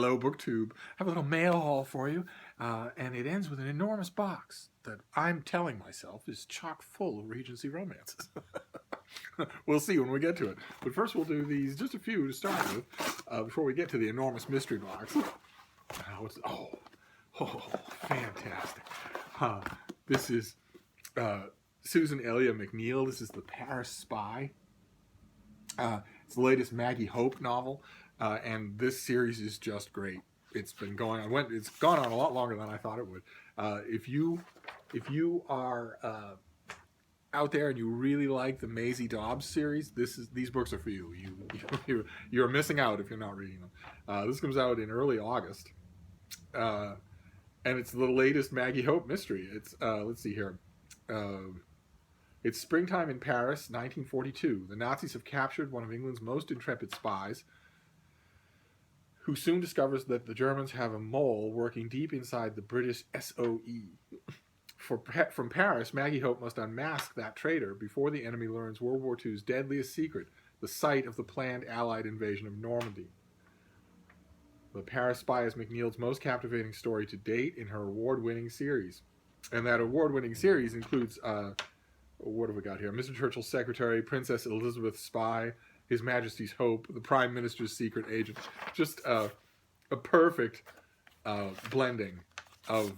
Hello, BookTube. I have a little mail haul for you, and it ends with an enormous box that I'm telling myself is chock full of Regency romances. We'll see when we get to it. But first we'll do these, just a few to start with, before we get to the enormous mystery box. Fantastic. This is Susan Elia McNeill. This is The Paris Spy. It's the latest Maggie Hope novel. And this series is just great. It's been going on. It's gone on a lot longer than I thought it would. If you are out there and you really like the Maisie Dobbs series, these books are for you. You're missing out if you're not reading them. This comes out in early August, and it's the latest Maggie Hope mystery. It's let's see here. It's springtime in Paris, 1942. The Nazis have captured one of England's most intrepid spies, who soon discovers that the Germans have a mole working deep inside the British SOE. From Paris, Maggie Hope must unmask that traitor before the enemy learns World War II's deadliest secret, the site of the planned Allied invasion of Normandy. The Paris Spy is McNeill's most captivating story to date in her award-winning series. And that award-winning series includes, what have we got here? Mr. Churchill's Secretary, Princess Elizabeth's Spy, His Majesty's Hope, the Prime Minister's Secret Agent. Just a perfect blending of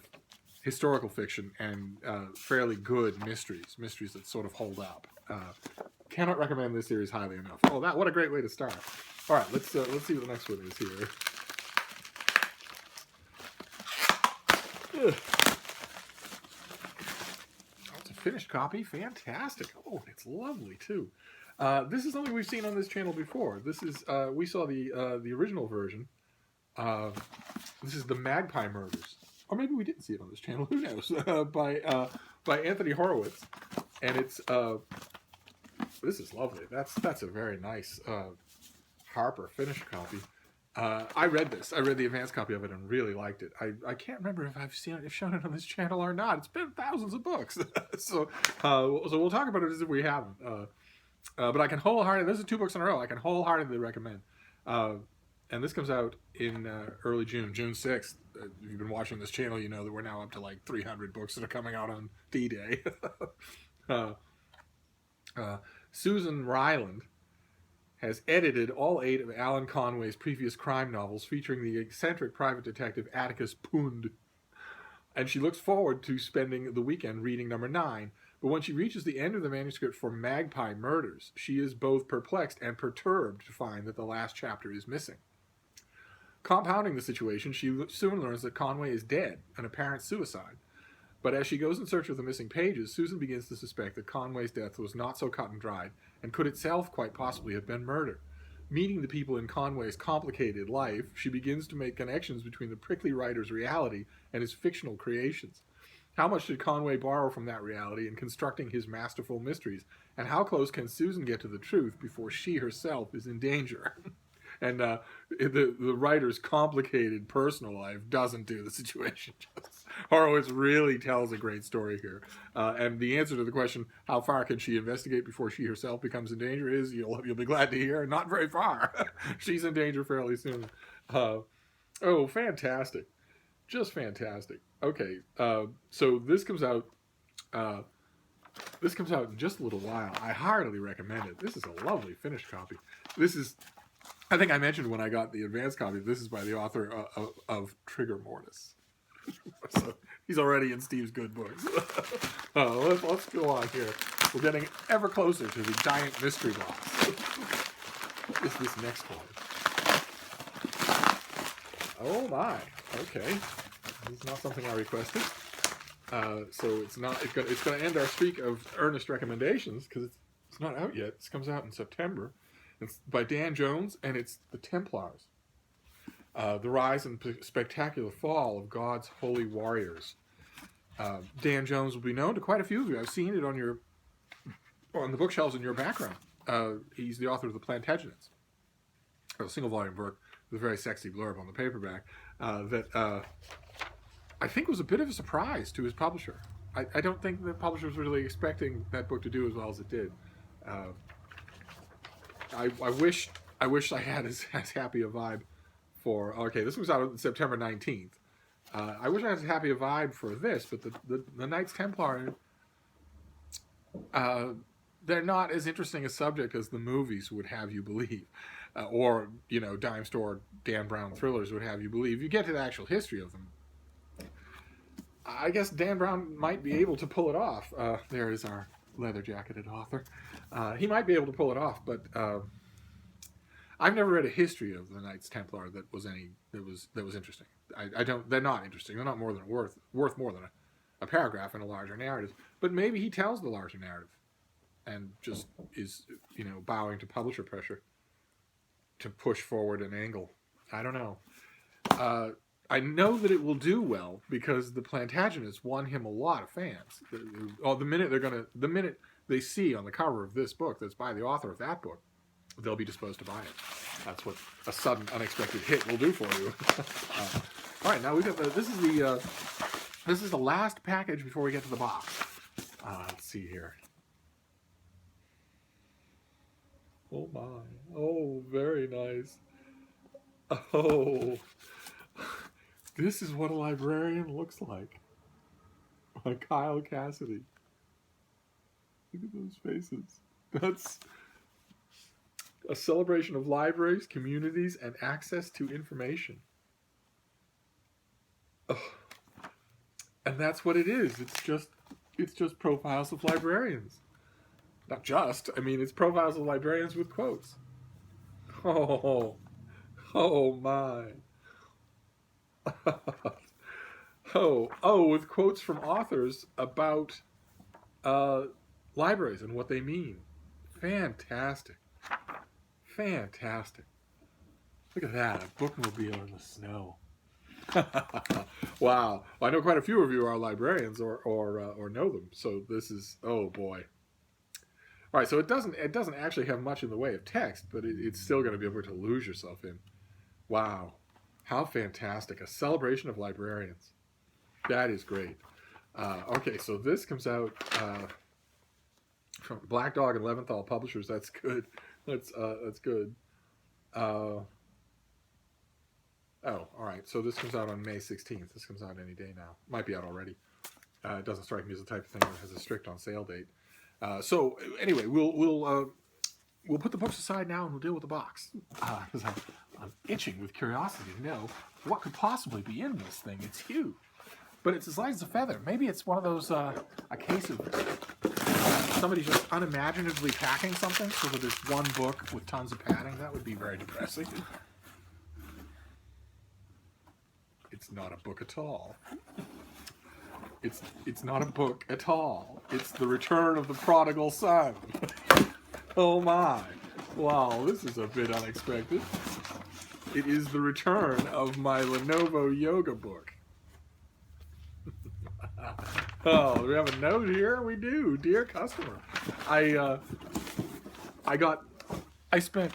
historical fiction and fairly good mysteries that sort of hold up. Cannot recommend this series highly enough. Oh, what a great way to start. All right, let's see what the next one is here. Oh, it's a finished copy. Fantastic. Oh, it's lovely too. This is something we've seen on this channel before. This is we saw the original version. This is the Magpie Murders, or maybe we didn't see it on this channel. Who knows? By Anthony Horowitz, and it's this is lovely. That's a very nice Harper finished copy. I read this. I read the advanced copy of it and really liked it. I can't remember if I've shown it on this channel or not. It's been thousands of books, so we'll talk about it as if we haven't. But I can wholeheartedly, this is 2 books in a row, I can wholeheartedly recommend. And this comes out in early June, June 6th. If you've been watching this channel, you know that we're now up to like 300 books that are coming out on D-Day. Susan Ryland has edited all 8 of Alan Conway's previous crime novels featuring the eccentric private detective Atticus Pund. And she looks forward to spending the weekend reading number 9. But when she reaches the end of the manuscript for Magpie Murders, she is both perplexed and perturbed to find that the last chapter is missing. Compounding the situation, she soon learns that Conway is dead, an apparent suicide. But as she goes in search of the missing pages, Susan begins to suspect that Conway's death was not so cut and dried, and could itself quite possibly have been murder. Meeting the people in Conway's complicated life, she begins to make connections between the prickly writer's reality and his fictional creations. How much did Conway borrow from that reality in constructing his masterful mysteries? And how close can Susan get to the truth before she herself is in danger? And the writer's complicated personal life doesn't do the situation justice. Horowitz really tells a great story here. And the answer to the question, how far can she investigate before she herself becomes in danger, is, you'll be glad to hear, not very far. She's in danger fairly soon. Oh, fantastic. Just fantastic. Okay, so this comes out in just a little while. I heartily recommend it. This is a lovely finished copy. This is, I think I mentioned when I got the advanced copy, this is by the author of Trigger Mortis. So he's already in Steve's good books. Let's go on here. We're getting ever closer to the giant mystery box. What is this next one? Oh my, okay. This is not something I requested. So it's going to end our streak of earnest recommendations, because it's not out yet. This comes out in September. It's by Dan Jones, and it's The Templars. The Rise and Spectacular Fall of God's Holy Warriors. Dan Jones will be known to quite a few of you. I've seen it on the bookshelves in your background. He's the author of The Plantagenets, a single volume book with a very sexy blurb on the paperback that I think was a bit of a surprise to his publisher. I don't think the publisher was really expecting that book to do as well as it did. I wish I had as happy a vibe for, okay, this was out on September 19th. I wish I had as happy a vibe for this, but the Knights Templar, they're not as interesting a subject as the movies would have you believe. Or, dime store Dan Brown thrillers would have you believe. You get to the actual history of them. I guess Dan Brown might be able to pull it off. There is our leather-jacketed author. He might be able to pull it off, but I've never read a history of the Knights Templar that was interesting. I don't. They're not interesting. They're not more than worth more than a paragraph in a larger narrative. But maybe he tells the larger narrative, and just is bowing to publisher pressure to push forward an angle. I don't know. I know that it will do well because the Plantagenets won him a lot of fans. The minute they see on the cover of this book that's by the author of that book, they'll be disposed to buy it. That's what a sudden, unexpected hit will do for you. All right, now we got this is the last package before we get to the box. Let's see here. Oh my! Oh, very nice. Oh, this is what a librarian looks like. By Kyle Cassidy. Look at those faces. That's a celebration of libraries, communities, and access to information. Oh. And that's what it is. It's just profiles of librarians. Not just. I mean, it's profiles of librarians with quotes. Oh my. With quotes from authors about libraries and what they mean. Fantastic. Fantastic. Look at that, a bookmobile in the snow. Wow. Well, I know quite a few of you are librarians or know them. So this is, oh boy. All right, so it doesn't actually have much in the way of text, but it's still going to be able to lose yourself in. Wow. How fantastic. A celebration of librarians. That is great. Okay, so this comes out from Black Dog and Leventhal Publishers. That's good. That's good. Oh, all right. So this comes out on May 16th. This comes out any day now. Might be out already. It doesn't strike me as the type of thing that has a strict on sale date. So anyway, we'll put the books aside now and we'll deal with the box because I'm itching with curiosity to know what could possibly be in this thing. It's huge, but it's as light as a feather. Maybe it's one of those a case of somebody just unimaginably packing something so that there's one book with tons of padding. That would be very depressing. It's not a book at all. It's not a book at all. It's the return of the prodigal son. Oh my. Wow, this is a bit unexpected. It is the return of my Lenovo yoga book. Oh, do we have a note here? We do. Dear customer. I spent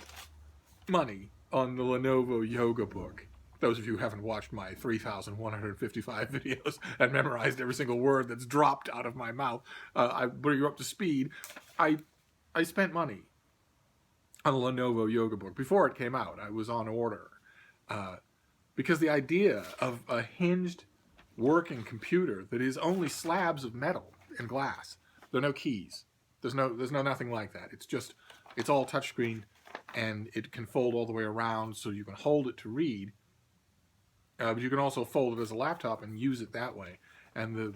money on the Lenovo yoga book. Those of you who haven't watched my 3,155 videos and memorized every single word that's dropped out of my mouth, I bring you up to speed. I spent money on a Lenovo yoga book. Before it came out, I was on order. Because the idea of a hinged working computer that is only slabs of metal and glass, there are no keys. There's no nothing like that. It's all touchscreen, and it can fold all the way around so you can hold it to read. But you can also fold it as a laptop and use it that way. And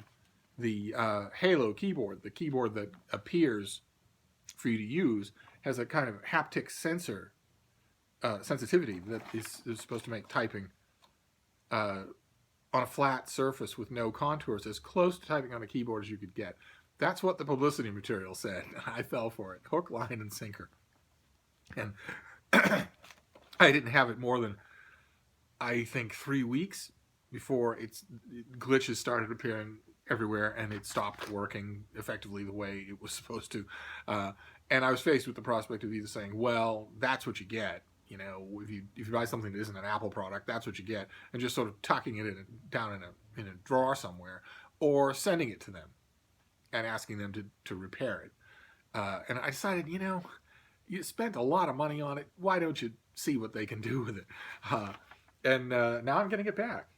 the Halo keyboard, the keyboard that appears for you to use, has a kind of haptic sensor sensitivity that is supposed to make typing on a flat surface with no contours as close to typing on a keyboard as you could get. That's what the publicity material said. I fell for it. Hook, line, and sinker. And I didn't have it more than, I think, 3 weeks before glitches started appearing everywhere and it stopped working effectively the way it was supposed to. And I was faced with the prospect of either saying, well, that's what you get. If you buy something that isn't an Apple product, that's what you get, and just sort of tucking it down in a drawer somewhere, or sending it to them and asking them to repair it. And I decided, you spent a lot of money on it. Why don't you see what they can do with it? And now I'm getting it back.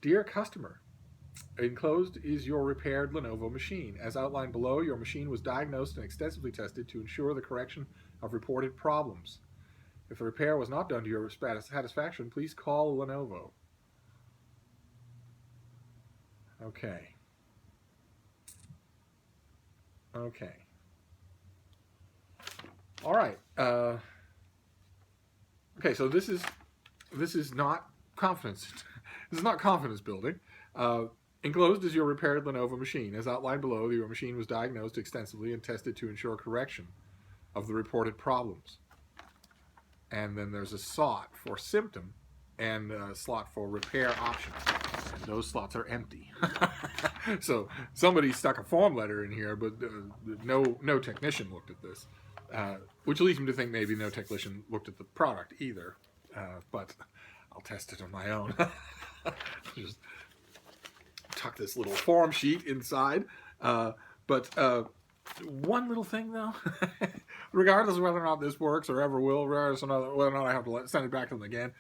Dear customer, enclosed is your repaired Lenovo machine. As outlined below, your machine was diagnosed and extensively tested to ensure the correction of reported problems. If the repair was not done to your satisfaction, please call Lenovo. Okay. Okay. All right. Okay, so this is not confidence. This is not confidence building. Enclosed is your repaired Lenovo machine. As outlined below, your machine was diagnosed extensively and tested to ensure correction of the reported problems. And then there's a slot for symptom and a slot for repair options. And those slots are empty. So somebody stuck a form letter in here, but no technician looked at this. Which leads me to think maybe no technician looked at the product either. But I'll test it on my own. Just tuck this little form sheet inside. But one little thing, though, regardless of whether or not this works or ever will, regardless of whether or not I have to send it back to them again,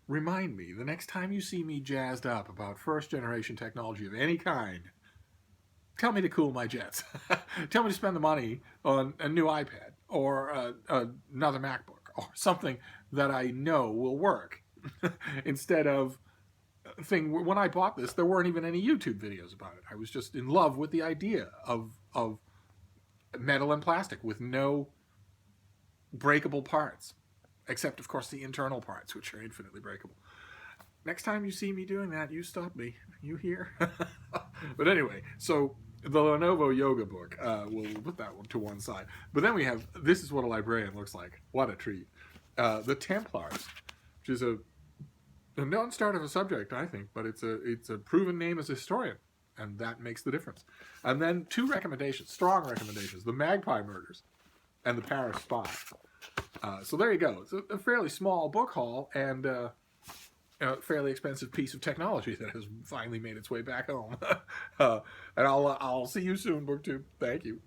remind me the next time you see me jazzed up about first-generation technology of any kind, tell me to cool my jets. Tell me to spend the money on a new iPad or another MacBook or something that I know will work. Instead of when I bought this, there weren't even any YouTube videos about it. I was just in love with the idea of metal and plastic with no breakable parts, except of course the internal parts, which are infinitely breakable. Next time you see me doing that, you stop me. You hear? But anyway, so the Lenovo Yoga book, we'll put that one to one side. But then we have, this is what a librarian looks like. What a treat. The Templars, which is a non-start of a subject, I think, but it's a proven name as a historian, and that makes the difference. And then two recommendations, strong recommendations: the Magpie Murders and the Paris Spy. So there you go. It's a fairly small book haul and a fairly expensive piece of technology that has finally made its way back home. And I'll see you soon, BookTube. Thank you.